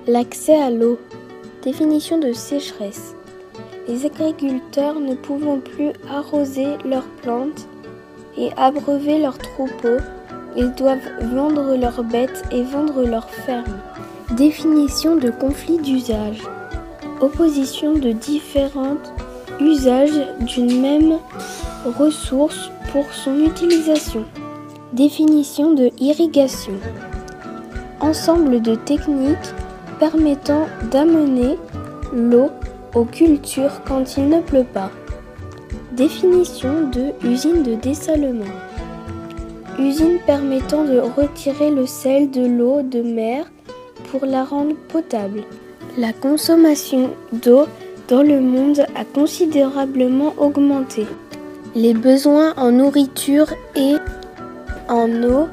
L'accès à l'eau. Définition de sécheresse. Les agriculteurs ne pouvant plus arroser leurs plantes et abreuver leurs troupeaux, ils doivent vendre leurs bêtes et vendre leurs fermes. Définition de conflit d'usage. Opposition de différents usages d'une même ressource pour son utilisation. Définition de irrigation. Ensemble de techniques permettant d'amener l'eau aux cultures quand il ne pleut pas. Définition de usine de dessalement. Usine permettant de retirer le sel de l'eau de mer pour la rendre potable. La consommation d'eau dans le monde a considérablement augmenté. Les besoins en nourriture et en eau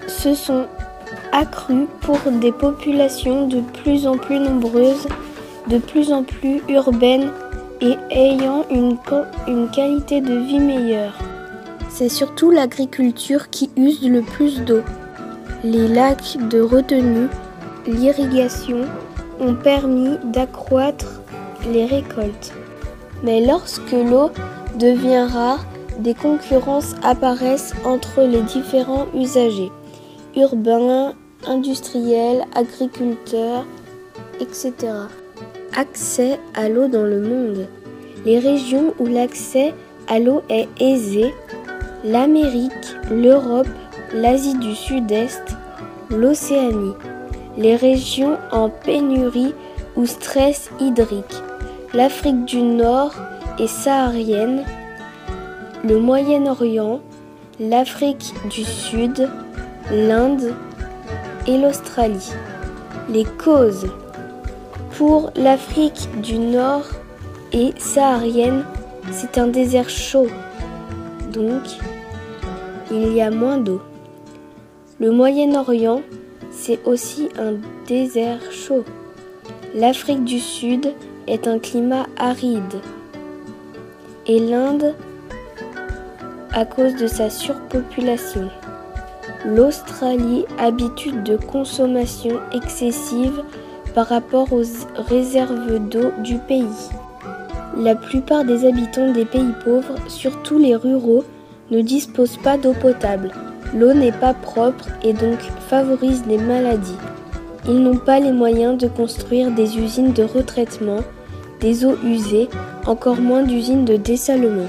se sont accrus pour des populations de plus en plus nombreuses, de plus en plus urbaines et ayant une qualité de vie meilleure. C'est surtout l'agriculture qui use le plus d'eau. Les lacs de retenue, l'irrigation ont permis d'accroître les récoltes. Mais lorsque l'eau devient rare, des concurrences apparaissent entre les différents usagers, urbains, industriels, agriculteurs, etc. Accès à l'eau dans le monde. Les régions où l'accès à l'eau est aisé, l'Amérique, l'Europe, l'Asie du Sud-Est, l'Océanie. Les régions en pénurie ou stress hydrique, l'Afrique du Nord et saharienne, le Moyen-Orient, l'Afrique du Sud, l'Inde et l'Australie. Les causes. Pour l'Afrique du Nord et saharienne, c'est un désert chaud, donc il y a moins d'eau. Le Moyen-Orient, c'est aussi un désert chaud. L'Afrique du Sud est un climat aride. Et l'Inde, à cause de sa surpopulation. L'Australie, habitude de consommation excessive par rapport aux réserves d'eau du pays. La plupart des habitants des pays pauvres, surtout les ruraux, ne disposent pas d'eau potable. L'eau n'est pas propre et donc favorise les maladies. Ils n'ont pas les moyens de construire des usines de retraitement des eaux usées, encore moins d'usines de dessalement.